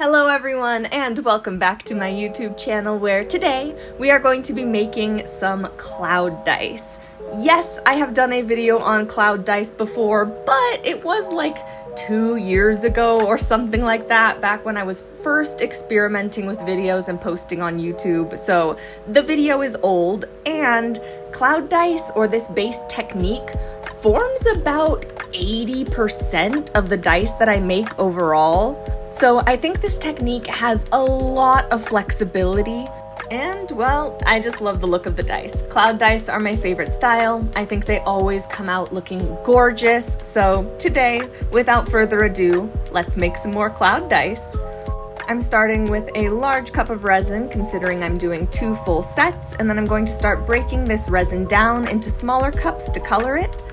Hello everyone, and welcome back to my YouTube channel where today we are going to be making some cloud dice. Yes, I have done a video on cloud dice before, but it was like 2 years ago or something like that, back when I was first experimenting with videos and posting on YouTube. So the video is old, and cloud dice, or this base technique, forms about 80% of the dice that I make overall. So I think this technique has a lot of flexibility, and well, I just love the look of the dice. Cloud dice are my favorite style. I think they always come out looking gorgeous. So today, without further ado, let's make some more cloud dice. I'm starting with a large cup of resin, considering I'm doing 2 full sets, and then I'm going to start breaking this resin down into smaller cups to color it.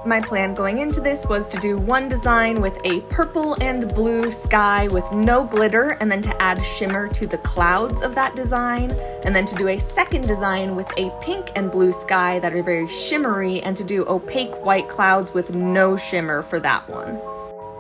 My plan going into this was to do one design with a purple and blue sky with no glitter, and then to add shimmer to the clouds of that design, and then to do a second design with a pink and blue sky that are very shimmery, and to do opaque white clouds with no shimmer for that one.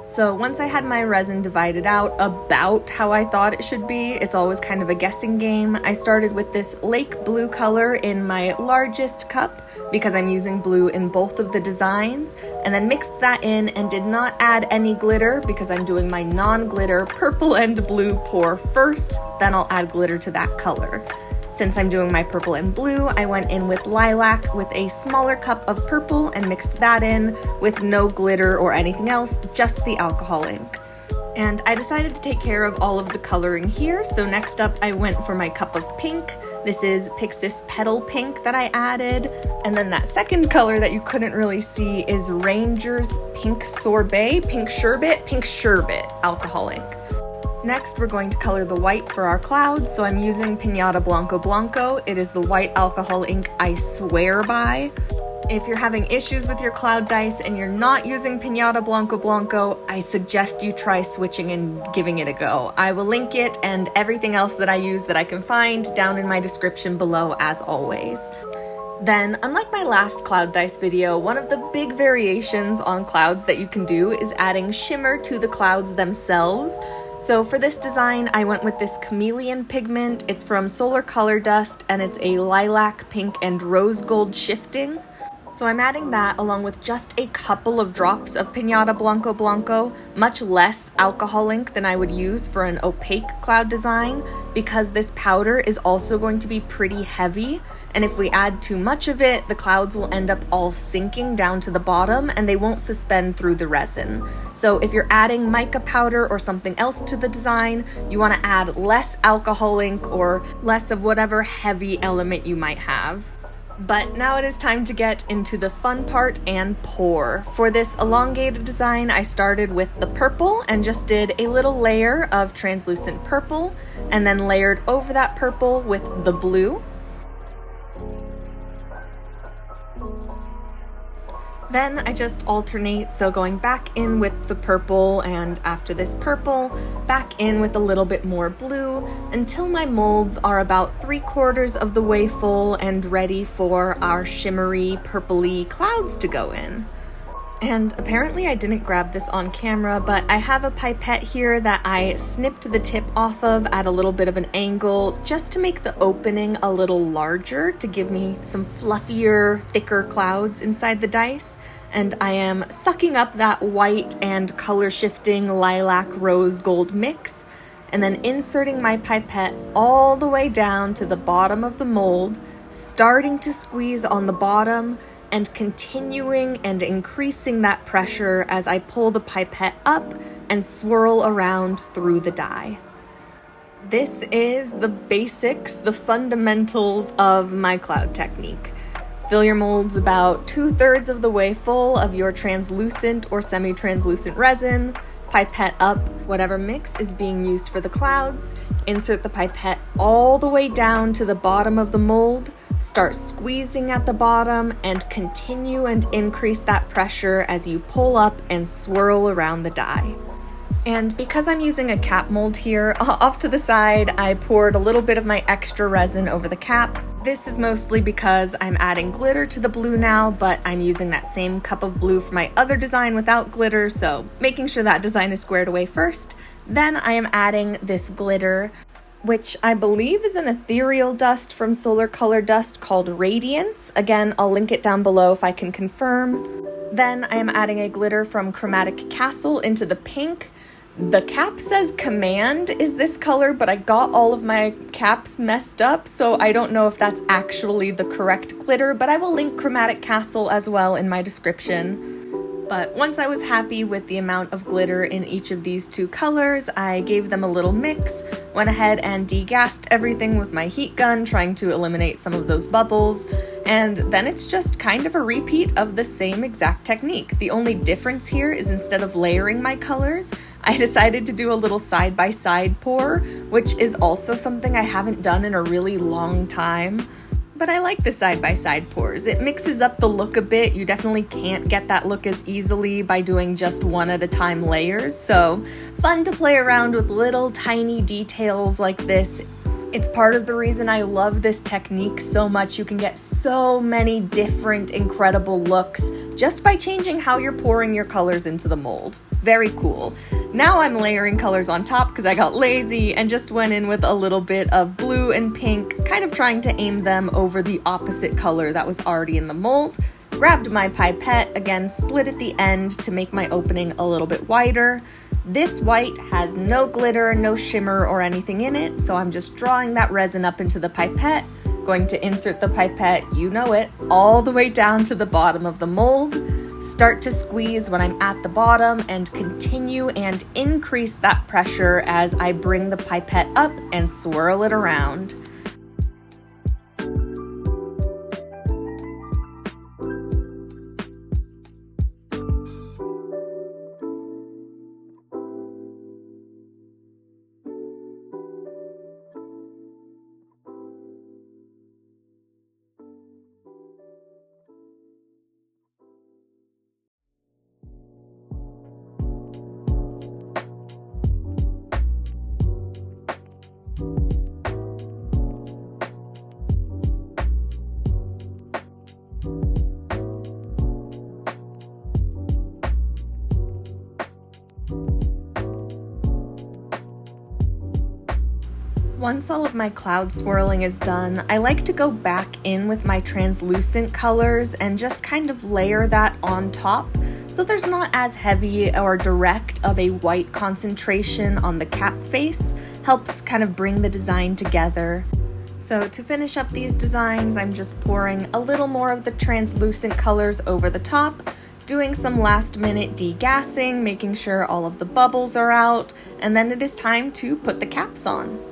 So once I had my resin divided out about how I thought it should be, it's always kind of a guessing game, I started with this lake blue color in my largest cup because I'm using blue in both of the designs, and then mixed that in and did not add any glitter because I'm doing my non-glitter purple and blue pour first, then I'll add glitter to that color. Since I'm doing my purple and blue, I went in with lilac with a smaller cup of purple and mixed that in with no glitter or anything else, just the alcohol ink. And I decided to take care of all of the coloring here, so next up I went for my cup of pink. This is Pixis Petal Pink that I added, and then that second color that you couldn't really see is Ranger's Pink Sorbet, Pink Sherbet alcohol ink. Next, we're going to color the white for our clouds, so I'm using Piñata Blanco Blanco. It is the white alcohol ink I swear by. If you're having issues with your cloud dice and you're not using Piñata Blanco Blanco, I suggest you try switching and giving it a go. I will link it and everything else that I use that I can find down in my description below as always. Then, unlike my last cloud dice video, one of the big variations on clouds that you can do is adding shimmer to the clouds themselves. So for this design, I went with this chameleon pigment. It's from Solar Color Dust, and it's a lilac, pink, and rose gold shifting. So I'm adding that along with just a couple of drops of Piñata Blanco Blanco, much less alcohol ink than I would use for an opaque cloud design, because this powder is also going to be pretty heavy, and if we add too much of it, the clouds will end up all sinking down to the bottom and they won't suspend through the resin. So if you're adding mica powder or something else to the design, you want to add less alcohol ink or less of whatever heavy element you might have. But now it is time to get into the fun part and pour. For this elongated design, I started with the purple and just did a little layer of translucent purple, and then layered over that purple with the blue. Then I just alternate, so going back in with the purple, and after this purple, back in with a little bit more blue, until my molds are about 3/4 of the way full and ready for our shimmery, purpley clouds to go in. And apparently I didn't grab this on camera, but I have a pipette here that I snipped the tip off of at a little bit of an angle just to make the opening a little larger to give me some fluffier, thicker clouds inside the dice. And I am sucking up that white and color shifting lilac rose gold mix, and then inserting my pipette all the way down to the bottom of the mold, starting to squeeze on the bottom, and continuing and increasing that pressure as I pull the pipette up and swirl around through the die. This is the basics, the fundamentals of my cloud technique. Fill your molds about 2/3 of the way full of your translucent or semi-translucent resin, pipette up whatever mix is being used for the clouds, insert the pipette all the way down to the bottom of the mold, start squeezing at the bottom, and continue and increase that pressure as you pull up and swirl around the die. And because I'm using a cap mold here, off to the side, I poured a little bit of my extra resin over the cap. This is mostly because I'm adding glitter to the blue now, but I'm using that same cup of blue for my other design without glitter, so making sure that design is squared away first. Then I am adding this glitter, which I believe is an ethereal dust from Solar Color Dust called Radiance. Again, I'll link it down below if I can confirm. Then I am adding a glitter from Chromatic Castle into the pink. The cap says Command is this color, but I got all of my caps messed up, so I don't know if that's actually the correct glitter, but I will link Chromatic Castle as well in my description. But once I was happy with the amount of glitter in each of these two colors, I gave them a little mix, went ahead and degassed everything with my heat gun, trying to eliminate some of those bubbles, and then it's just kind of a repeat of the same exact technique. The only difference here is instead of layering my colors, I decided to do a little side-by-side pour, which is also something I haven't done in a really long time. But I like the side-by-side pours. It mixes up the look a bit. You definitely can't get that look as easily by doing just one at a time layers, so fun to play around with little tiny details like this. It's part of the reason I love this technique so much. You can get so many different incredible looks just by changing how you're pouring your colors into the mold. Very cool. Now I'm layering colors on top because I got lazy and just went in with a little bit of blue and pink, kind of trying to aim them over the opposite color that was already in the mold. Grabbed my pipette, again split at the end to make my opening a little bit wider. This white has no glitter, no shimmer or anything in it, so I'm just drawing that resin up into the pipette, going to insert the pipette, you know it, all the way down to the bottom of the mold. Start to squeeze when I'm at the bottom and continue and increase that pressure as I bring the pipette up and swirl it around. Once all of my cloud swirling is done, I like to go back in with my translucent colors and just kind of layer that on top so there's not as heavy or direct of a white concentration on the cap face. Helps kind of bring the design together. So to finish up these designs, I'm just pouring a little more of the translucent colors over the top, doing some last minute degassing, making sure all of the bubbles are out, and then it is time to put the caps on.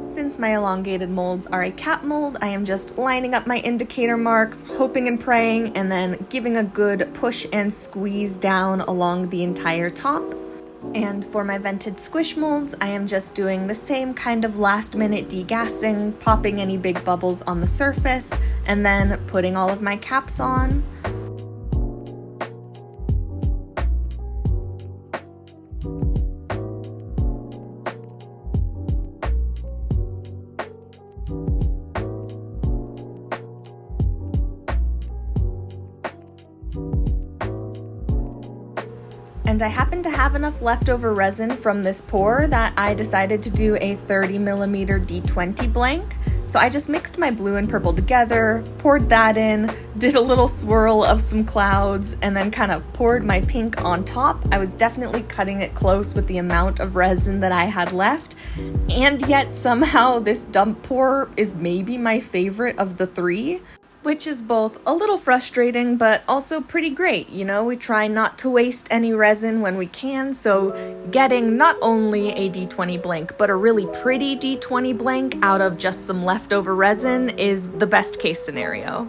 Since my elongated molds are a cap mold, I am just lining up my indicator marks, hoping and praying, and then giving a good push and squeeze down along the entire top. And for my vented squish molds, I am just doing the same kind of last minute degassing, popping any big bubbles on the surface, and then putting all of my caps on. And I happen to have enough leftover resin from this pour that I decided to do a 30mm D20 blank. So I just mixed my blue and purple together, poured that in, did a little swirl of some clouds, and then kind of poured my pink on top. I was definitely cutting it close with the amount of resin that I had left, and yet somehow this dump pour is maybe my favorite of the three. Which is both a little frustrating, but also pretty great. You know, we try not to waste any resin when we can, so getting not only a D20 blank, but a really pretty D20 blank out of just some leftover resin is the best case scenario.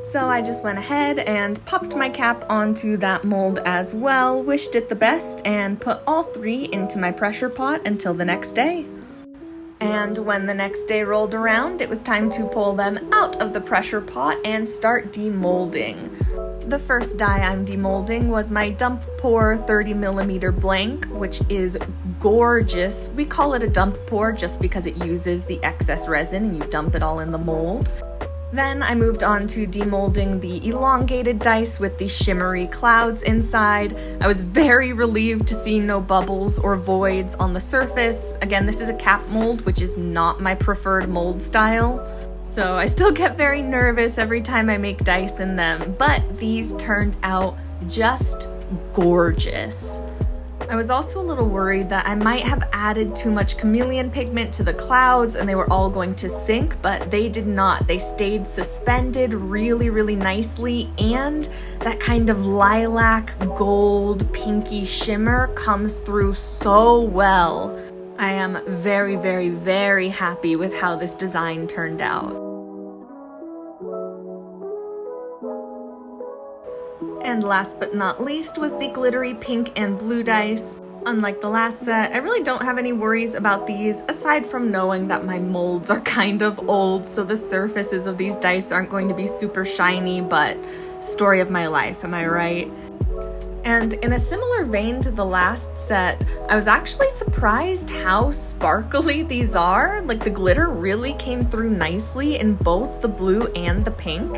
So I just went ahead and popped my cap onto that mold as well, wished it the best, and put all three into my pressure pot until the next day. And when the next day rolled around, it was time to pull them out of the pressure pot and start demolding. The first die I'm demolding was my dump pour 30mm blank, which is gorgeous. We call it a dump pour just because it uses the excess resin and you dump it all in the mold. Then I moved on to demolding the elongated dice with the shimmery clouds inside. I was very relieved to see no bubbles or voids on the surface. Again, this is a cap mold, which is not my preferred mold style. So I still get very nervous every time I make dice in them, but these turned out just gorgeous. I was also a little worried that I might have added too much chameleon pigment to the clouds and they were all going to sink, but they did not. They stayed suspended really, really nicely, and that kind of lilac, gold, pinky shimmer comes through so well. I am very, very, very happy with how this design turned out. And last but not least was the glittery pink and blue dice. Unlike the last set, I really don't have any worries about these, aside from knowing that my molds are kind of old, so the surfaces of these dice aren't going to be super shiny, but story of my life, am I right? And in a similar vein to the last set, I was actually surprised how sparkly these are. Like, the glitter really came through nicely in both the blue and the pink.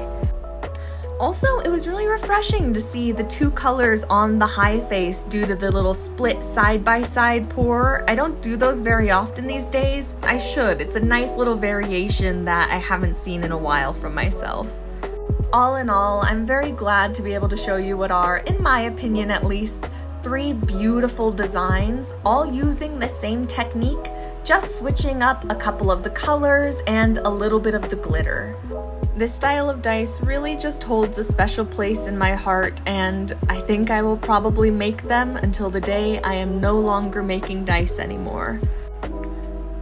Also, it was really refreshing to see the two colors on the high face due to the little split side-by-side pour. I don't do those very often these days. I should. It's a nice little variation that I haven't seen in a while from myself. All in all, I'm very glad to be able to show you what are, in my opinion at least, 3 beautiful designs, all using the same technique, just switching up a couple of the colors and a little bit of the glitter. This style of dice really just holds a special place in my heart, and I think I will probably make them until the day I am no longer making dice anymore.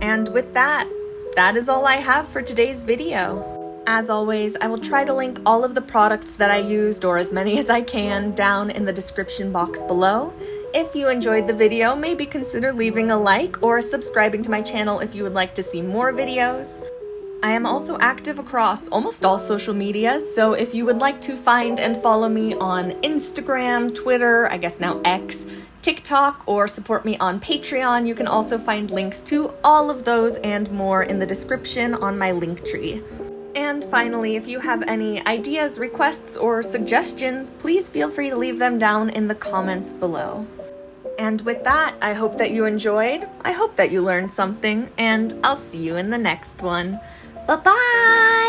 And with that, that is all I have for today's video. As always, I will try to link all of the products that I used, or as many as I can, down in the description box below. If you enjoyed the video, maybe consider leaving a like or subscribing to my channel if you would like to see more videos. I am also active across almost all social media, so if you would like to find and follow me on Instagram, Twitter, I guess now X, TikTok, or support me on Patreon, you can also find links to all of those and more in the description on my Linktree. And finally, if you have any ideas, requests, or suggestions, please feel free to leave them down in the comments below. And with that, I hope that you enjoyed, I hope that you learned something, and I'll see you in the next one. Bye-bye!